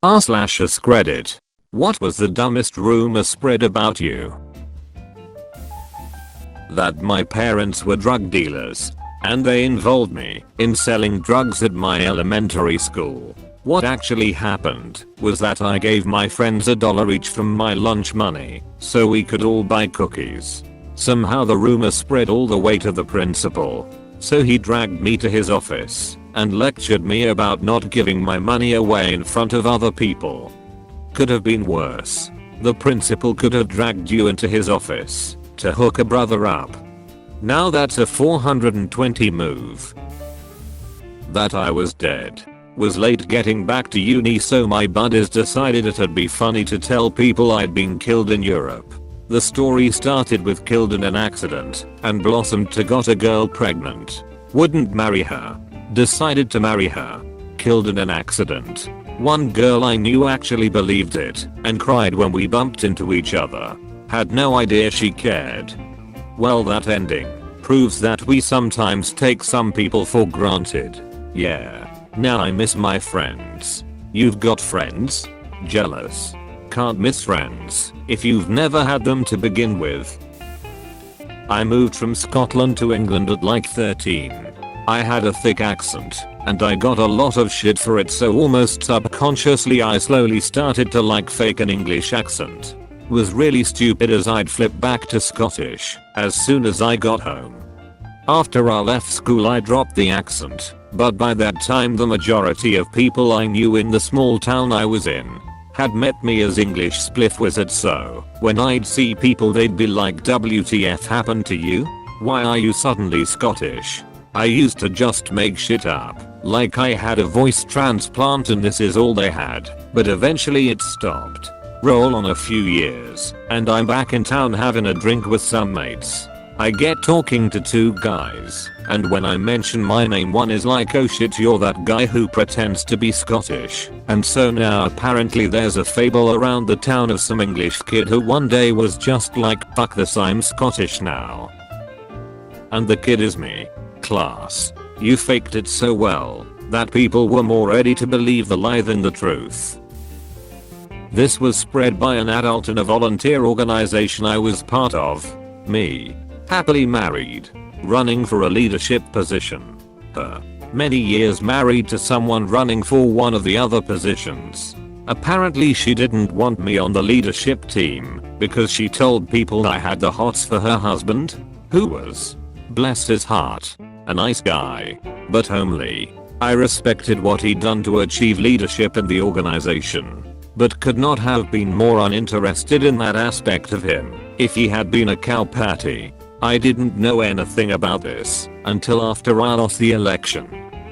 r/AskReddit. What was the dumbest rumor spread about you? That my parents were drug dealers, and they involved me in selling drugs at my elementary school. What actually happened was that I gave my friends $1 each from my lunch money so we could all buy cookies. Somehow the rumor spread all the way to the principal, so he dragged me to his office and lectured me about not giving my money away in front of other people. Could have been worse. The principal could have dragged you into his office to hook a brother up. Now that's a 420 move. That I was dead. Was late getting back to uni, so my buddies decided it'd be funny to tell people I'd been killed in Europe. The story started with killed in an accident and blossomed to got a girl pregnant. Wouldn't marry her. Decided to marry her. Killed in an accident. One girl I knew actually believed it and cried when we bumped into each other. Had no idea she cared. Well, that ending proves that we sometimes take some people for granted. Yeah. Now I miss my friends. You've got friends? Jealous. Can't miss friends if you've never had them to begin with. I moved from Scotland to England at like 13. I had a thick accent and I got a lot of shit for it, so almost subconsciously I slowly started to like fake an English accent. Was really stupid as I'd flip back to Scottish as soon as I got home. After I left school I dropped the accent, but by that time the majority of people I knew in the small town I was in had met me as English spliff wizard, so when I'd see people they'd be like, WTF happened to you? Why are you suddenly Scottish? I used to just make shit up, like I had a voice transplant and this is all they had, but eventually it stopped. Roll on a few years, and I'm back in town having a drink with some mates. I get talking to two guys, and when I mention my name one is like, oh shit, you're that guy who pretends to be Scottish. And so now apparently there's a fable around the town of some English kid who one day was just like, fuck this, I'm Scottish now. And the kid is me. Class. You faked it so well that people were more ready to believe the lie than the truth. This was spread by an adult in a volunteer organization I was part of. Me. Happily married. Running for a leadership position. Her. Many years married to someone running for one of the other positions. Apparently she didn't want me on the leadership team because she told people I had the hots for her husband, who was, bless his heart, a nice guy, but homely. I respected what he'd done to achieve leadership in the organization, but could not have been more uninterested in that aspect of him if he had been a cow patty. I didn't know anything about this until after I lost the election.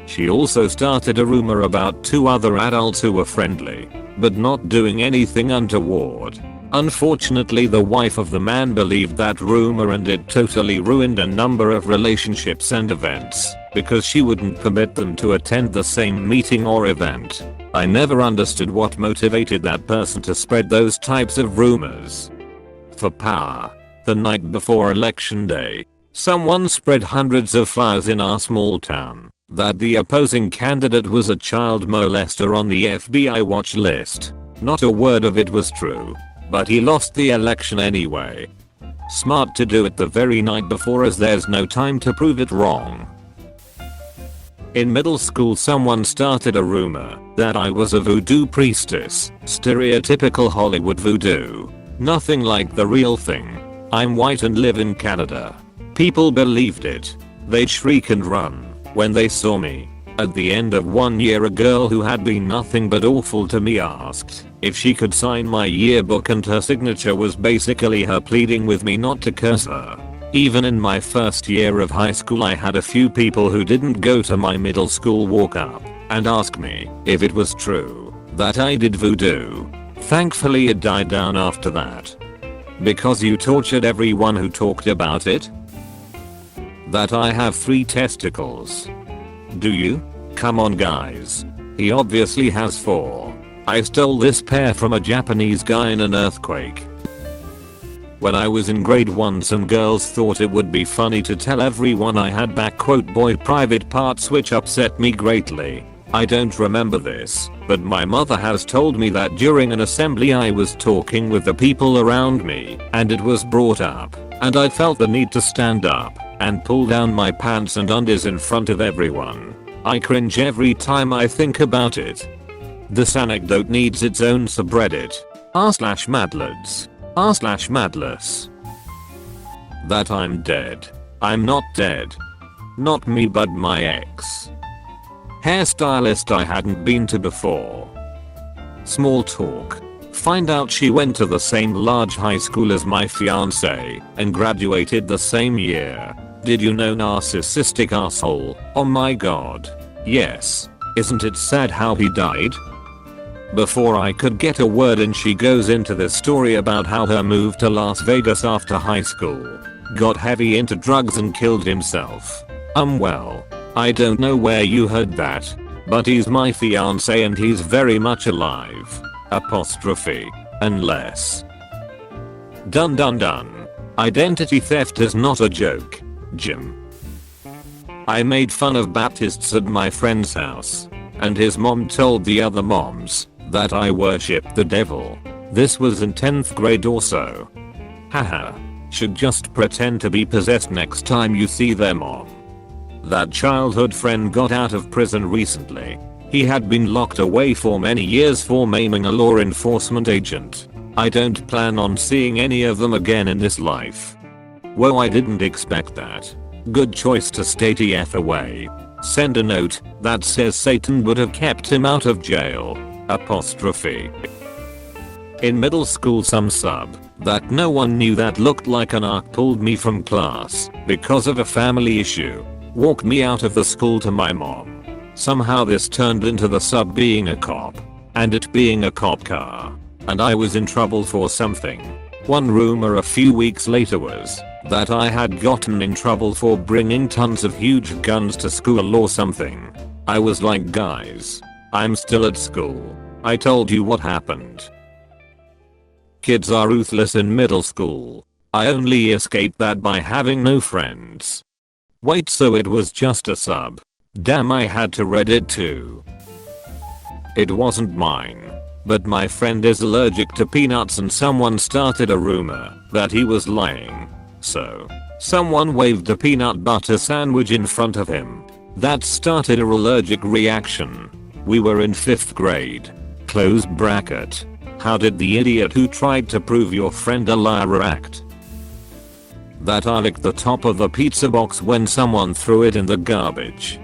She also started a rumor about two other adults who were friendly, but not doing anything untoward. Unfortunately, the wife of the man believed that rumor and it totally ruined a number of relationships and events because she wouldn't permit them to attend the same meeting or event. I never understood what motivated that person to spread those types of rumors. For power. The night before election day, someone spread hundreds of flyers in our small town that the opposing candidate was a child molester on the FBI watch list. Not a word of it was true, but he lost the election anyway. Smart to do it the very night before, as there's no time to prove it wrong. In middle school someone started a rumor that I was a voodoo priestess. Stereotypical Hollywood voodoo. Nothing like the real thing. I'm white and live in Canada. People believed it. They'd shriek and run when they saw me. At the end of 1 year, a girl who had been nothing but awful to me asked if she could sign my yearbook, and her signature was basically her pleading with me not to curse her. Even in my first year of high school I had a few people who didn't go to my middle school walk up and ask me if it was true that I did voodoo. Thankfully it died down after that. Because you tortured everyone who talked about it? That I have 3 testicles. Do you? Come on guys. He obviously has 4. I stole this pair from a Japanese guy in an earthquake. When I was in grade 1 some girls thought it would be funny to tell everyone I had boy private parts, which upset me greatly. I don't remember this, but my mother has told me that during an assembly I was talking with the people around me and it was brought up, and I felt the need to stand up and pull down my pants and undies in front of everyone. I cringe every time I think about it. This anecdote needs its own subreddit. r/madlads. r/madless. That I'm dead. I'm not dead. Not me but my ex. Hairstylist I hadn't been to before. Small talk. Find out she went to the same large high school as my fiance and graduated the same year. Did you know, narcissistic asshole? Oh my god. Yes. Isn't it sad how he died? Before I could get a word in, she goes into this story about how her move to Las Vegas after high school, got heavy into drugs and killed himself. Well, I don't know where you heard that, but he's my fiance and he's very much alive. Apostrophe. Unless. Dun dun dun. Identity theft is not a joke, Jim. I made fun of Baptists at my friend's house, and his mom told the other moms that I worship the devil. This was in 10th grade or so. Haha. Should just pretend to be possessed next time you see their mom. That childhood friend got out of prison recently. He had been locked away for many years for maiming a law enforcement agent. I don't plan on seeing any of them again in this life. Whoa, I didn't expect that. Good choice to stay TF away. Send a note that says Satan would have kept him out of jail. Apostrophe. In middle school, some sub that no one knew that looked like an arc pulled me from class because of a family issue. Walked me out of the school to my mom. Somehow this turned into the sub being a cop, and it being a cop car, and I was in trouble for something. One rumor a few weeks later was that I had gotten in trouble for bringing tons of huge guns to school or something. I was like, guys, I'm still at school. I told you what happened. Kids are ruthless in middle school. I only escaped that by having no friends. Wait, so it was just a sub. Damn, I had to read it too. It wasn't mine, but my friend is allergic to peanuts and someone started a rumor that he was lying. So, someone waved a peanut butter sandwich in front of him. That started a allergic reaction. We were in 5th grade. Close bracket. How did the idiot who tried to prove your friend a liar act? That I licked the top of the pizza box when someone threw it in the garbage.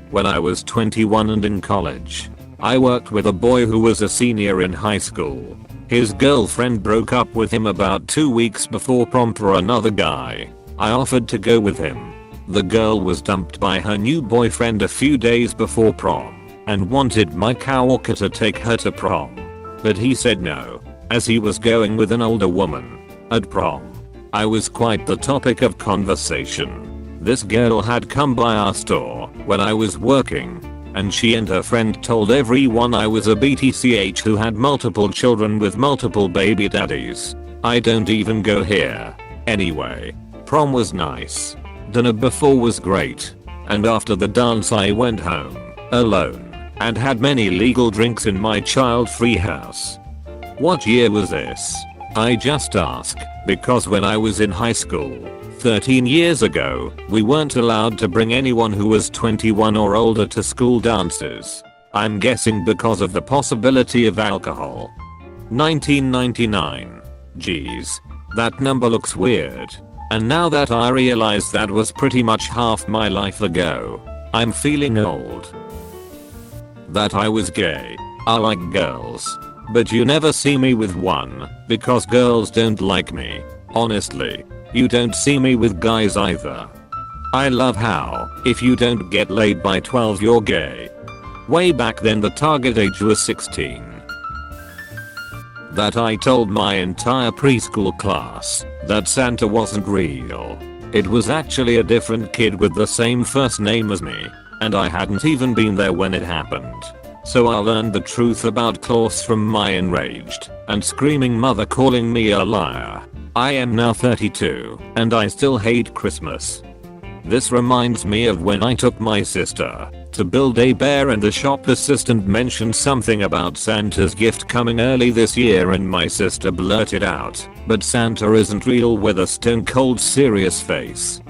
When I was 21 and in college, I worked with a boy who was a senior in high school. His girlfriend broke up with him about 2 weeks before prom for another guy. I offered to go with him. The girl was dumped by her new boyfriend a few days before prom and wanted my coworker to take her to prom. But he said no, as he was going with an older woman. At prom, I was quite the topic of conversation. This girl had come by our store when I was working, and she and her friend told everyone I was a BTCH who had multiple children with multiple baby daddies. I don't even go here. Anyway, prom was nice. Dinner before was great. And after the dance I went home, alone, and had many legal drinks in my child-free house. What year was this? I just ask, because when I was in high school, 13 years ago, we weren't allowed to bring anyone who was 21 or older to school dances. I'm guessing because of the possibility of alcohol. 1999. Geez, that number looks weird. And now that I realize that was pretty much half my life ago, I'm feeling old. That I was gay. I like girls. But you never see me with one, because girls don't like me. Honestly, you don't see me with guys either. I love how, if you don't get laid by 12 you're gay. Way back then the target age was 16. That I told my entire preschool class that Santa wasn't real. It was actually a different kid with the same first name as me, and I hadn't even been there when it happened. So I learned the truth about Claus from my enraged and screaming mother calling me a liar. I am now 32 and I still hate Christmas. This reminds me of when I took my sister to build a bear and the shop assistant mentioned something about Santa's gift coming early this year and my sister blurted out, "But Santa isn't real," with a stone cold serious face.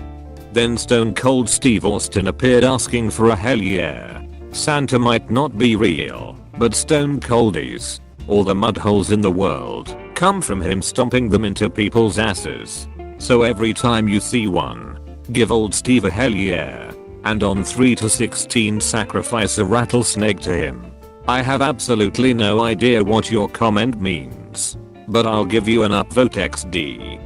Then Stone Cold Steve Austin appeared asking for a hell yeah. Santa might not be real, but Stone Coldies, all the mud holes in the world, come from him stomping them into people's asses. So every time you see one, give old Steve a hell yeah. And on 3 to 16 sacrifice a rattlesnake to him. I have absolutely no idea what your comment means, but I'll give you an upvote XD.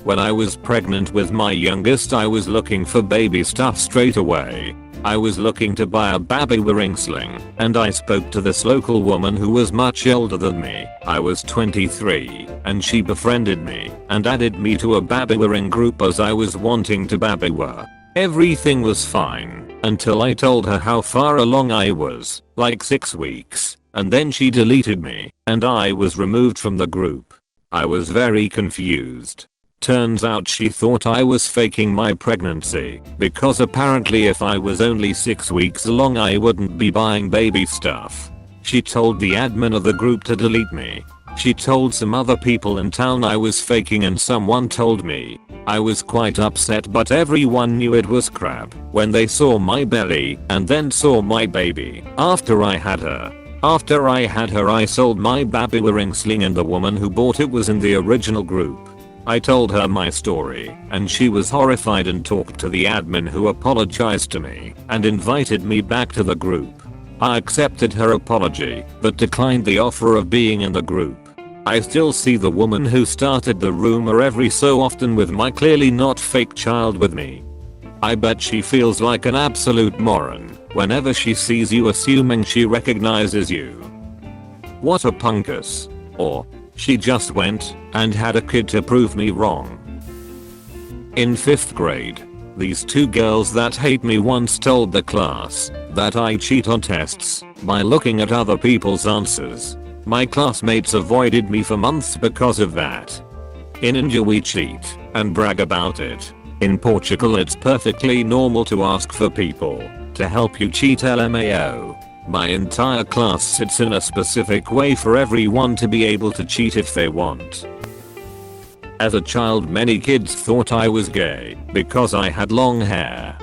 When I was pregnant with my youngest, I was looking for baby stuff straight away. I was looking to buy a baby ring sling, and I spoke to this local woman who was much older than me. I was 23, and she befriended me and added me to a baby ring group as I was wanting to baby were. Everything was fine until I told her how far along I was, like 6 weeks, and then she deleted me, and I was removed from the group. I was very confused. Turns out she thought I was faking my pregnancy, because apparently if I was only 6 weeks along I wouldn't be buying baby stuff. She told the admin of the group to delete me. She told some other people in town I was faking and someone told me. I was quite upset, but everyone knew it was crap when they saw my belly and then saw my baby after I had her. After I had her I sold my baby ring sling and the woman who bought it was in the original group. I told her my story and she was horrified and talked to the admin who apologized to me and invited me back to the group. I accepted her apology but declined the offer of being in the group. I still see the woman who started the rumor every so often with my clearly not fake child with me. I bet she feels like an absolute moron whenever she sees you, assuming she recognizes you. What a punkus. Or she just went and had a kid to prove me wrong. In 5th grade, these 2 girls that hate me once told the class that I cheat on tests by looking at other people's answers. My classmates avoided me for months because of that. In India we cheat and brag about it. In Portugal it's perfectly normal to ask for people to help you cheat, LMAO. My entire class sits in a specific way for everyone to be able to cheat if they want. As a child many kids thought I was gay because I had long hair.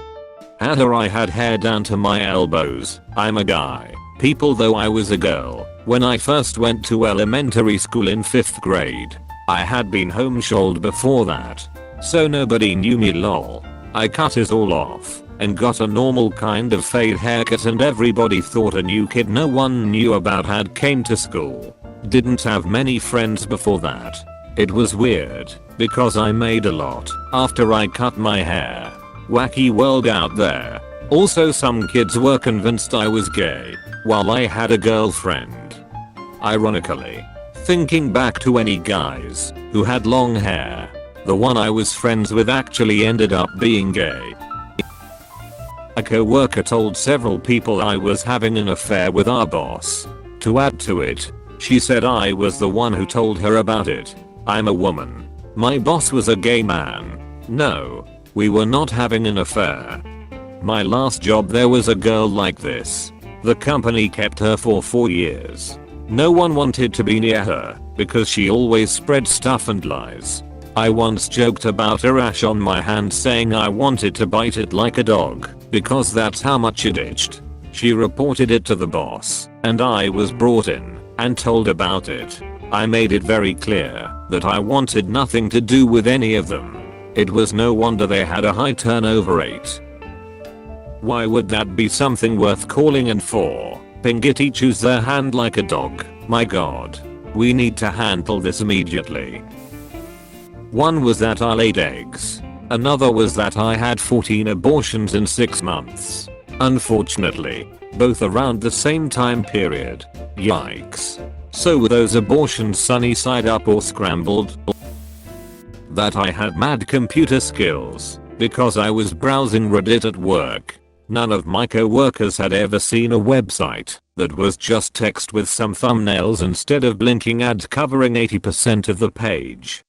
I had hair down to my elbows. I'm a guy. People though I was a girl. When I first went to elementary school in 5th grade, I had been homeschooled before that, so nobody knew me lol. I cut it all off and got a normal kind of fade haircut and everybody thought a new kid no one knew about had came to school. Didn't have many friends before that. It was weird because I made a lot after I cut my hair. Wacky world out there. Also some kids were convinced I was gay while I had a girlfriend. Ironically, thinking back to any guys who had long hair, the one I was friends with actually ended up being gay. A co-worker told several people I was having an affair with our boss. To add to it, she said I was the one who told her about it. I'm a woman. My boss was a gay man. No, we were not having an affair. My last job there was a girl like this. The company kept her for 4 years. No one wanted to be near her because she always spread stuff and lies. I once joked about a rash on my hand saying I wanted to bite it like a dog because that's how much it itched. She reported it to the boss and I was brought in and told about it. I made it very clear that I wanted nothing to do with any of them. It was no wonder they had a high turnover rate. Why would that be something worth calling in for? Pingitty chews their hand like a dog. My god. We need to handle this immediately. One was that I laid eggs. Another was that I had 14 abortions in 6 months. Unfortunately, both around the same time period. Yikes. So were those abortions sunny side up or scrambled? That I had mad computer skills because I was browsing Reddit at work. None of my co-workers had ever seen a website that was just text with some thumbnails instead of blinking ads covering 80% of the page.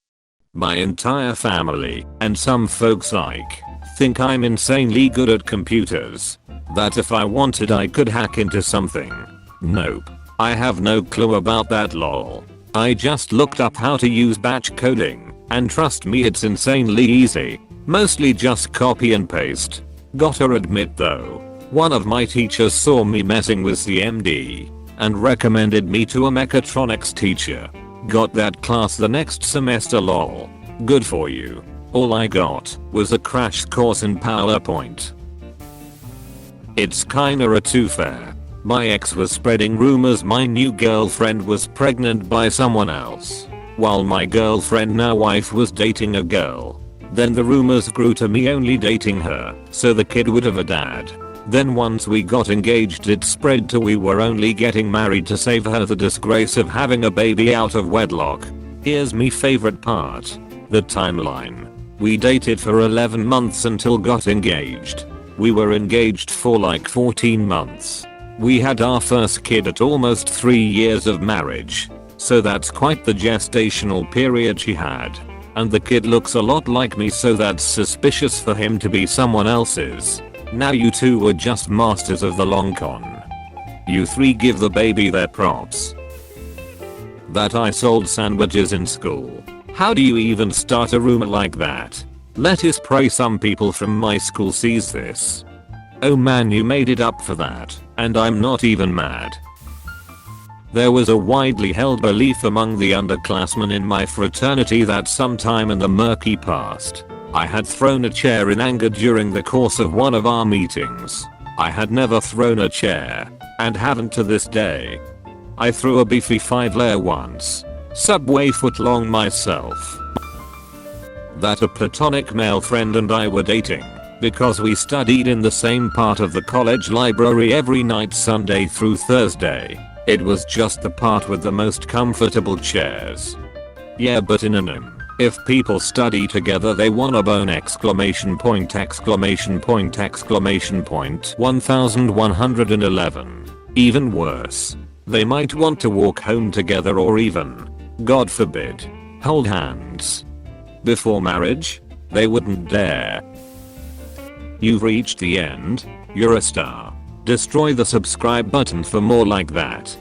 My entire family and some folks like Think I'm insanely good at computers? That if I wanted I could hack into something? Nope. I have no clue about that lol. I just looked up how to use batch coding, and trust me it's insanely easy. Mostly just copy and paste. Gotta admit though, one of my teachers saw me messing with CMD and recommended me to a mechatronics teacher. Got that class the next semester lol. Good for you. All I got was a crash course in PowerPoint. It's kinda a two-fair. My ex was spreading rumors my new girlfriend was pregnant by someone else, while my girlfriend now wife was dating a girl. Then the rumors grew to me only dating her, so the kid would have a dad. Then once we got engaged it spread to we were only getting married to save her the disgrace of having a baby out of wedlock. Here's me favorite part. The timeline. We dated for 11 months until got engaged. We were engaged for like 14 months. We had our first kid at almost 3 years of marriage. So that's quite the gestational period she had. And the kid looks a lot like me, so that's suspicious for him to be someone else's. Now you two were just masters of the long con. You three give the baby their props. That I sold sandwiches in school. How do you even start a rumor like that? Let's pray some people from my school sees this. Oh man, you made it up for that, and I'm not even mad. There was a widely held belief among the underclassmen in my fraternity that sometime in the murky past, I had thrown a chair in anger during the course of one of our meetings. I had never thrown a chair, and haven't to this day. I threw a beefy 5-layer once. Subway foot long myself. That a platonic male friend and I were dating, because we studied in the same part of the college library every night Sunday through Thursday. It was just the part with the most comfortable chairs. Yeah, but in an if people study together they wanna bone ! 1111. Even worse. They might want to walk home together or even, God forbid, hold hands. Before marriage? They wouldn't dare. You've reached the end. You're a star. Destroy the subscribe button for more like that.